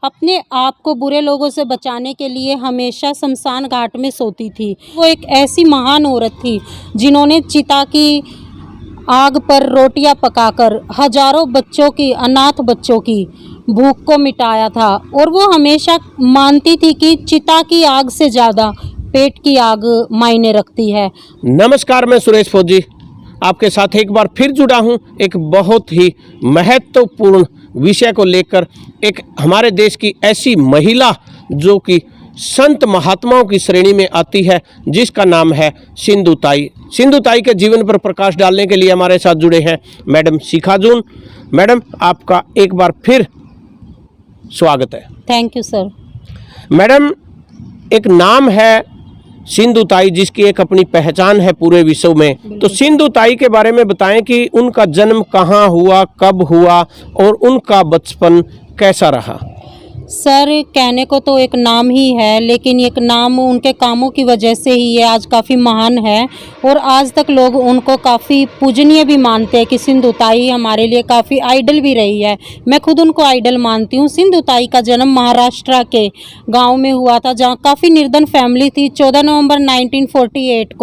अपने आप को बुरे लोगों से बचाने के लिए हमेशा शमशान घाट में सोती थी। वो एक ऐसी महान औरत थी जिन्होंने चिता की आग पर रोटियां पकाकर हजारों बच्चों की, अनाथ बच्चों की भूख को मिटाया था। और वो हमेशा मानती थी कि चिता की आग से ज़्यादा पेट की आग मायने रखती है। नमस्कार, मैं सुरेश फौजी आपके साथ एक बार फिर जुड़ा हूं एक बहुत ही महत्वपूर्ण विषय को लेकर। एक हमारे देश की ऐसी महिला जो कि संत महात्माओं की श्रेणी में आती है, जिसका नाम है सिंधुताई। सिंधुताई के जीवन पर प्रकाश डालने के लिए हमारे साथ जुड़े हैं मैडम शिखा जून। मैडम, आपका एक बार फिर स्वागत है। Thank you sir. मैडम, एक नाम है सिंधुताई जिसकी एक अपनी पहचान है पूरे विश्व में। तो सिंधुताई के बारे में बताएं कि उनका जन्म कहाँ हुआ, कब हुआ और उनका बचपन कैसा रहा। सर, कहने को तो एक नाम ही है, लेकिन एक नाम उनके कामों की वजह से ही ये आज काफ़ी महान है और आज तक लोग उनको काफ़ी पूजनीय भी मानते हैं कि सिंधुताई हमारे लिए काफ़ी आइडल भी रही है। मैं खुद उनको आइडल मानती हूँ। सिंधुताई का जन्म महाराष्ट्र के गांव में हुआ था, जहाँ काफ़ी निर्धन फैमिली थी। 14 नवंबर 1948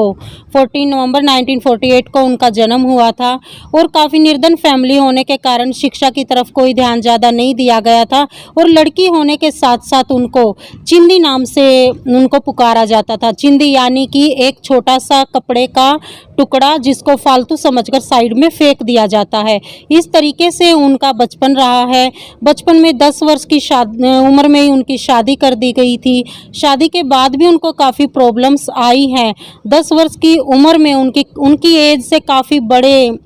को उनका जन्म हुआ था और काफ़ी निर्धन फैमिली होने के कारण शिक्षा की तरफ कोई ध्यान ज़्यादा नहीं दिया गया था और लड़की होने के साथ साथ उनको चिंदी नाम से उनको पुकारा जाता था। चिंदी यानी कि एक छोटा सा कपड़े का टुकड़ा जिसको फालतू समझकर साइड में फेंक दिया जाता है। इस तरीके से उनका बचपन रहा है। बचपन में 10 वर्ष की उम्र में ही उनकी शादी कर दी गई थी। शादी के बाद भी उनको काफ़ी प्रॉब्लम्स आई हैं। 10 वर्ष की उम्र में उनकी एज से काफ़ी बड़े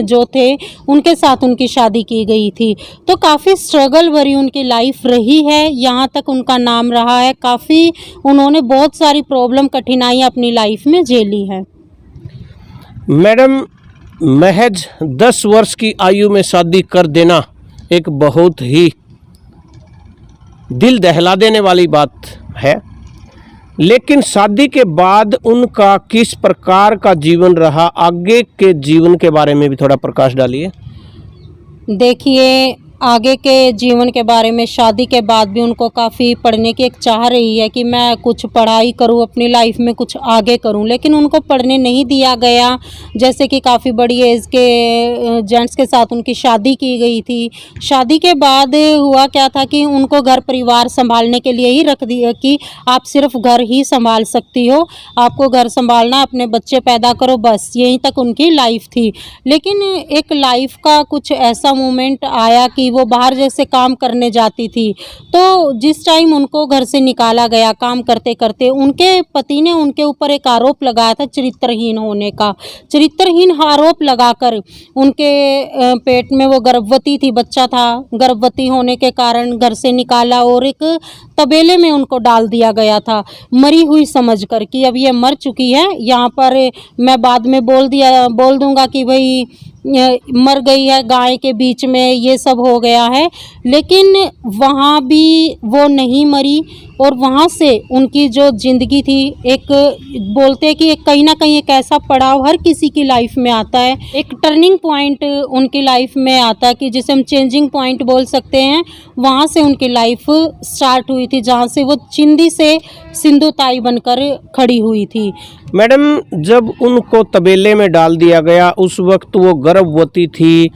जो थे उनके साथ उनकी शादी की गई थी। तो काफ़ी स्ट्रगल भरी उनकी लाइफ रही है, यहाँ तक उनका नाम रहा है। काफ़ी उन्होंने बहुत सारी प्रॉब्लम, कठिनाइयाँ अपनी लाइफ में झेली है। मैडम, महज 10 वर्ष की आयु में शादी कर देना एक बहुत ही दिल दहला देने वाली बात है, लेकिन शादी के बाद उनका किस प्रकार का जीवन रहा, आगे के जीवन के बारे में भी थोड़ा प्रकाश डालिए। देखिए, आगे के जीवन के बारे में शादी के बाद भी उनको काफ़ी पढ़ने की एक चाह रही है कि मैं कुछ पढ़ाई करूं, अपनी लाइफ में कुछ आगे करूं, लेकिन उनको पढ़ने नहीं दिया गया। जैसे कि काफ़ी बड़ी एज के जेंट्स के साथ उनकी शादी की गई थी। शादी के बाद हुआ क्या था कि उनको घर परिवार संभालने के लिए ही रख दिया कि आप सिर्फ घर ही संभाल सकती हो, आपको घर संभालना, अपने बच्चे पैदा करो, बस यहीं तक उनकी लाइफ थी। लेकिन एक लाइफ का कुछ ऐसा मोमेंट आया कि वो बाहर जैसे काम करने जाती थी, तो जिस टाइम उनको घर से निकाला गया काम करते करते, उनके पति ने उनके ऊपर एक आरोप लगाया था चरित्रहीन होने का। चरित्रहीन आरोप लगाकर उनके पेट में वो गर्भवती थी, बच्चा था, गर्भवती होने के कारण घर से निकाला और एक तबेले में उनको डाल दिया गया था, मरी हुई समझकर कि अब ये मर चुकी है। यहाँ पर मैं बाद में बोल दूंगा कि भाई मर गई है, गाय के बीच में ये सब हो गया है, लेकिन वहाँ भी वो नहीं मरी और वहाँ से उनकी जो ज़िंदगी थी, एक बोलते कि एक कहीं ना कहीं एक ऐसा पड़ाव हर किसी की लाइफ में आता है, एक टर्निंग पॉइंट उनकी लाइफ में आता है कि जिसे हम चेंजिंग पॉइंट बोल सकते हैं। वहाँ से उनकी लाइफ स्टार्ट हुई थी, जहाँ से वो चिंदी से सिंधुताई बनकर खड़ी हुई थी। मैडम, जब उनको तबेले में डाल दिया गया उस वक्त वो गर्भवती थी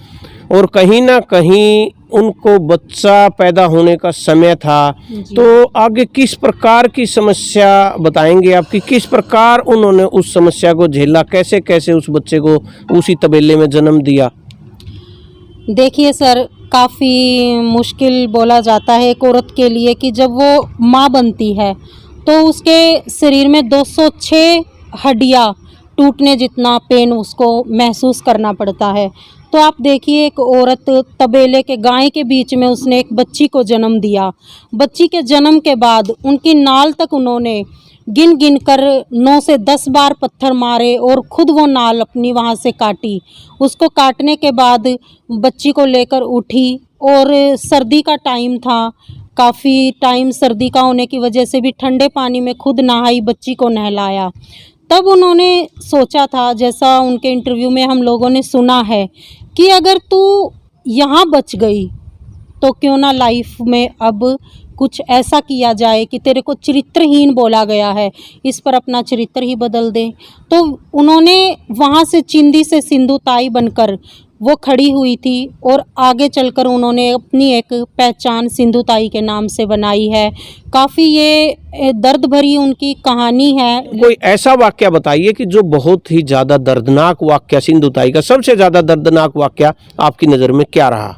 और कहीं ना कहीं उनको बच्चा पैदा होने का समय था, तो आगे किस प्रकार की समस्या बताएंगे आपकी, किस प्रकार उन्होंने उस समस्या को झेला, कैसे कैसे उस बच्चे को उसी तबेले में जन्म दिया। देखिए सर, काफ़ी मुश्किल बोला जाता है एक औरत के लिए कि जब वो माँ बनती है तो उसके शरीर में 206 हड्डियाँ टूटने जितना पेन उसको महसूस करना पड़ता है। तो आप देखिए, एक औरत तबेले के गाय के बीच में उसने एक बच्ची को जन्म दिया। बच्ची के जन्म के बाद उनकी नाल तक उन्होंने गिन गिन कर 9 से 10 बार पत्थर मारे और खुद वो नाल अपनी वहाँ से काटी। उसको काटने के बाद बच्ची को लेकर उठी और सर्दी का टाइम था, काफ़ी टाइम सर्दी का होने की वजह से भी ठंडे पानी में खुद नहाई, बच्ची को नहलाया। तब उन्होंने सोचा था, जैसा उनके इंटरव्यू में हम लोगों ने सुना है, कि अगर तू यहाँ बच गई तो क्यों ना लाइफ में अब कुछ ऐसा किया जाए कि तेरे को चरित्रहीन बोला गया है, इस पर अपना चरित्र ही बदल दे। तो उन्होंने वहाँ से चिंदी से सिंधु ताई बनकर वो खड़ी हुई थी और आगे चलकर उन्होंने अपनी एक पहचान सिंधु ताई के नाम से बनाई है। काफ़ी ये दर्द भरी उनकी कहानी है। कोई ऐसा वाक्य बताइए कि जो बहुत ही ज़्यादा दर्दनाक वाक्य, सिंधु ताई का सबसे ज़्यादा दर्दनाक वाक्य आपकी नज़र में क्या रहा?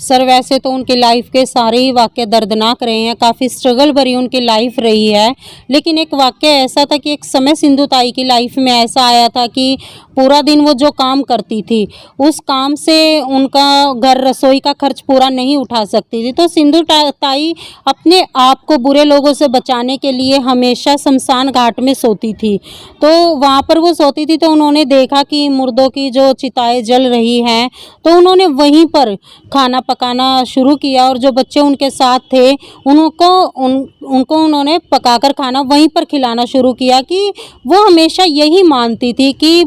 सर वैसे तो उनकी लाइफ के सारे ही वाक़ये दर्दनाक रहे हैं, काफ़ी स्ट्रगल भरी उनकी लाइफ रही है। लेकिन एक वाक़या ऐसा था कि एक समय सिंधु ताई की लाइफ में ऐसा आया था कि पूरा दिन वो जो काम करती थी उस काम से उनका घर रसोई का खर्च पूरा नहीं उठा सकती थी। तो सिंधु ताई अपने आप को बुरे लोगों से बचाने के लिए हमेशा शमशान घाट में सोती थी। तो वहाँ पर वो सोती थी तो उन्होंने देखा कि मुर्दों की जो चिताएं जल रही हैं, तो उन्होंने वहीं पर खाना पकाना शुरू किया और जो बच्चे उनके साथ थे उनको उन्होंने पकाकर खाना वहीं पर खिलाना शुरू किया कि वो हमेशा यही मानती थी कि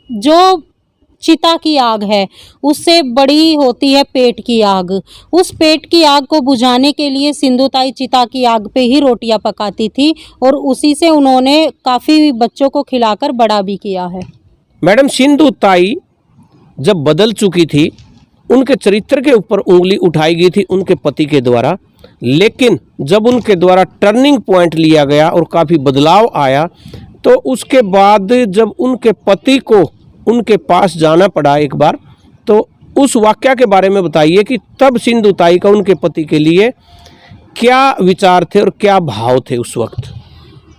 जो चिता की आग है उससे बड़ी होती है पेट की आग। उस पेट की आग को बुझाने के लिए सिंधु ताई चिता की आग पे ही रोटियां पकाती थी और उसी से उन्होंने काफ़ी बच्चों को खिलाकर बड़ा भी किया है। मैडम, सिंधु ताई जब बदल चुकी थी, उनके चरित्र के ऊपर उंगली उठाई गई थी उनके पति के द्वारा, लेकिन जब उनके द्वारा टर्निंग पॉइंट लिया गया और काफ़ी बदलाव आया, तो उसके बाद जब उनके पति को उनके पास जाना पड़ा एक बार, तो उस वाक़या के बारे में बताइए कि तब सिंधु ताई का उनके पति के लिए क्या विचार थे और क्या भाव थे उस वक्त?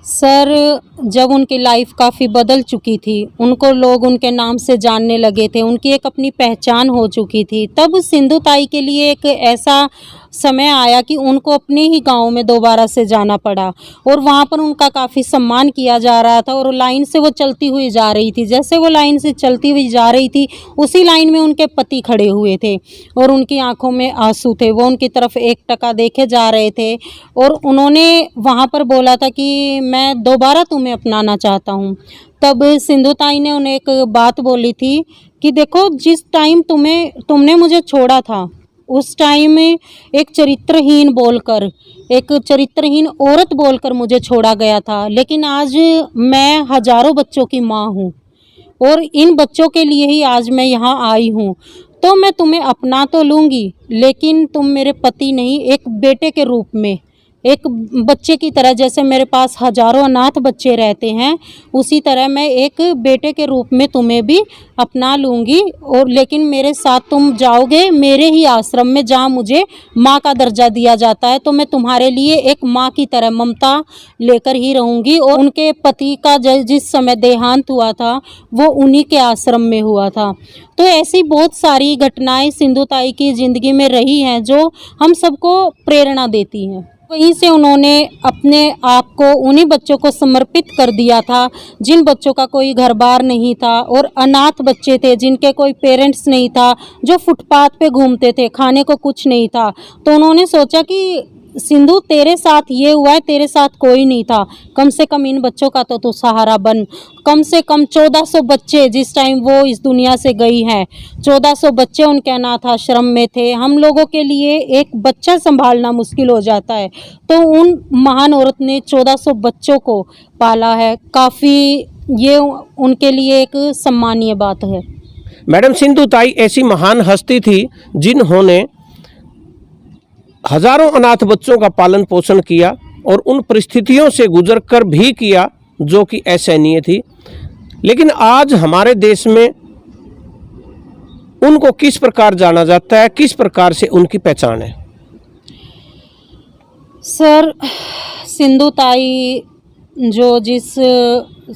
सर जब उनकी लाइफ काफ़ी बदल चुकी थी, उनको लोग उनके नाम से जानने लगे थे, उनकी एक अपनी पहचान हो चुकी थी, तब सिंधु ताई के लिए एक ऐसा समय आया कि उनको अपने ही गांव में दोबारा से जाना पड़ा और वहाँ पर उनका काफ़ी सम्मान किया जा रहा था और लाइन से वो चलती हुई जा रही थी। जैसे वो लाइन से चलती हुई जा रही थी, उसी लाइन में उनके पति खड़े हुए थे और उनकी आंखों में आंसू थे। वो उनकी तरफ एकटका देखे जा रहे थे और उन्होंने वहाँ पर बोला था कि मैं दोबारा तुम्हें अपनाना चाहता हूँ। तब सिंधु ताई ने उन्हें एक बात बोली थी कि देखो, जिस टाइम तुमने मुझे छोड़ा था उस टाइम एक चरित्रहीन बोलकर, एक चरित्रहीन औरत बोलकर मुझे छोड़ा गया था, लेकिन आज मैं हजारों बच्चों की माँ हूँ और इन बच्चों के लिए ही आज मैं यहाँ आई हूँ। तो मैं तुम्हें अपना तो लूँगी, लेकिन तुम मेरे पति नहीं, एक बेटे के रूप में, एक बच्चे की तरह, जैसे मेरे पास हजारों अनाथ बच्चे रहते हैं उसी तरह मैं एक बेटे के रूप में तुम्हें भी अपना लूँगी। और लेकिन मेरे साथ तुम जाओगे मेरे ही आश्रम में जहाँ मुझे माँ का दर्जा दिया जाता है, तो मैं तुम्हारे लिए एक माँ की तरह ममता लेकर ही रहूँगी। और उनके पति का जिस समय देहांत हुआ था वो उन्हीं के आश्रम में हुआ था। तो ऐसी बहुत सारी घटनाएं सिंधु ताई की ज़िंदगी में रही हैं जो हम सबको प्रेरणा देती हैं। वहीं से उन्होंने अपने आप को उन्हीं बच्चों को समर्पित कर दिया था जिन बच्चों का कोई घर बार नहीं था और अनाथ बच्चे थे जिनके कोई पेरेंट्स नहीं था, जो फुटपाथ पे घूमते थे, खाने को कुछ नहीं था। तो उन्होंने सोचा कि सिंधु तेरे साथ ये हुआ है, तेरे साथ कोई नहीं था, कम से कम इन बच्चों का तो तू सहारा बन। कम से कम 1400 बच्चे जिस टाइम वो इस दुनिया से गई हैं, 1400 बच्चे उनके अनाथ आश्रम में थे। हम लोगों के लिए एक बच्चा संभालना मुश्किल हो जाता है, तो उन महान औरत ने 1400 बच्चों को पाला है। काफ़ी ये उनके लिए एक सम्मानीय बात है। मैडम, सिंधु ताई ऐसी महान हस्ती थी जिन्होंने हजारों अनाथ बच्चों का पालन पोषण किया और उन परिस्थितियों से गुजरकर भी किया जो कि असहनीय थी। लेकिन आज हमारे देश में उनको किस प्रकार जाना जाता है, किस प्रकार से उनकी पहचान है? सर सिंधु ताई जो जिस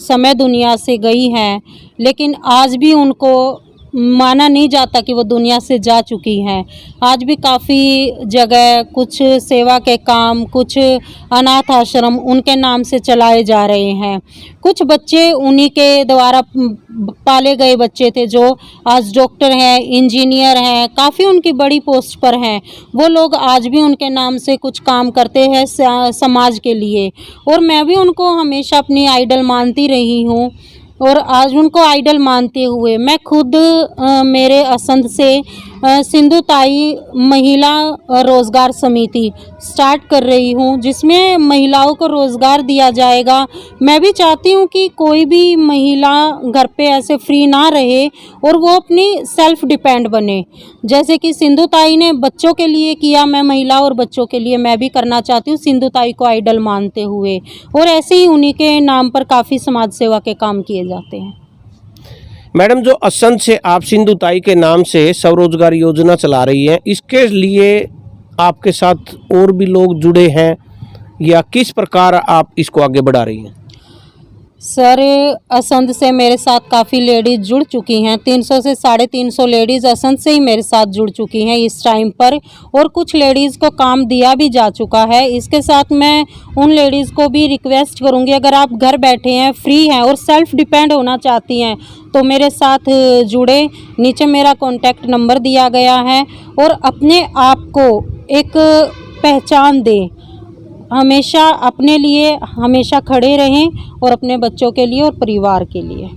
समय दुनिया से गई हैं, लेकिन आज भी उनको माना नहीं जाता कि वो दुनिया से जा चुकी हैं। आज भी काफ़ी जगह कुछ सेवा के काम, कुछ अनाथ आश्रम उनके नाम से चलाए जा रहे हैं। कुछ बच्चे उन्हीं के द्वारा पाले गए बच्चे थे जो आज डॉक्टर हैं, इंजीनियर हैं, काफ़ी उनकी बड़ी पोस्ट पर हैं। वो लोग आज भी उनके नाम से कुछ काम करते हैं समाज के लिए, और मैं भी उनको हमेशा अपनी आइडल मानती रही हूँ। और आज उनको आइडल मानते हुए मैं खुद मेरे असंध से सिंधु ताई महिला रोजगार समिति स्टार्ट कर रही हूँ, जिसमें महिलाओं को रोजगार दिया जाएगा। मैं भी चाहती हूँ कि कोई भी महिला घर पे ऐसे फ्री ना रहे और वो अपनी सेल्फ डिपेंड बने। जैसे कि सिंधु ताई ने बच्चों के लिए किया, मैं महिला और बच्चों के लिए मैं भी करना चाहती हूँ, सिंधु ताई को आइडल मानते हुए। और ऐसे ही उन्हीं के नाम पर काफ़ी समाज सेवा के काम किए जाते हैं। मैडम, जो असंध से आप सिंधु ताई के नाम से स्वरोजगार योजना चला रही हैं, इसके लिए आपके साथ और भी लोग जुड़े हैं या किस प्रकार आप इसको आगे बढ़ा रही हैं? सर, असंध से मेरे साथ काफ़ी लेडीज़ जुड़ चुकी हैं। 300 से 350 लेडीज़ असंध से ही मेरे साथ जुड़ चुकी हैं इस टाइम पर, और कुछ लेडीज़ को काम दिया भी जा चुका है। इसके साथ मैं उन लेडीज़ को भी रिक्वेस्ट करूंगी, अगर आप घर बैठे हैं, फ्री हैं और सेल्फ डिपेंड होना चाहती हैं तो मेरे साथ जुड़े। नीचे मेरा कॉन्टैक्ट नंबर दिया गया है, और अपने आप को एक पहचान दें। हमेशा अपने लिए हमेशा खड़े रहें और अपने बच्चों के लिए और परिवार के लिए।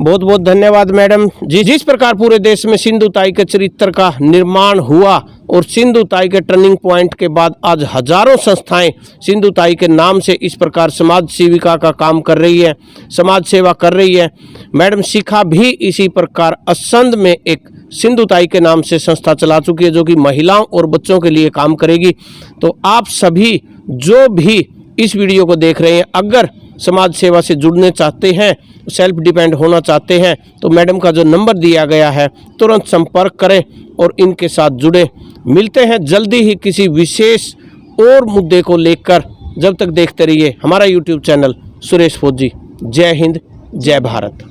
बहुत बहुत धन्यवाद मैडम जी। जिस प्रकार पूरे देश में सिंधु ताई के चरित्र का निर्माण हुआ और सिंधु ताई के टर्निंग पॉइंट के बाद आज हजारों संस्थाएं सिंधु ताई के नाम से इस प्रकार समाज सेविका का काम कर रही है, समाज सेवा कर रही है। मैडम शिखा भी इसी प्रकार असंध में एक सिंधु ताई के नाम से संस्था चला चुकी है, जो कि महिलाओं और बच्चों के लिए काम करेगी। तो आप सभी जो भी इस वीडियो को देख रहे हैं, अगर समाज सेवा से जुड़ने चाहते हैं, सेल्फ डिपेंड होना चाहते हैं, तो मैडम का जो नंबर दिया गया है तुरंत संपर्क करें और इनके साथ जुड़े। मिलते हैं जल्दी ही किसी विशेष और मुद्दे को लेकर। जब तक देखते रहिए हमारा YouTube चैनल सुरेश फौजी। जय हिंद, जय भारत।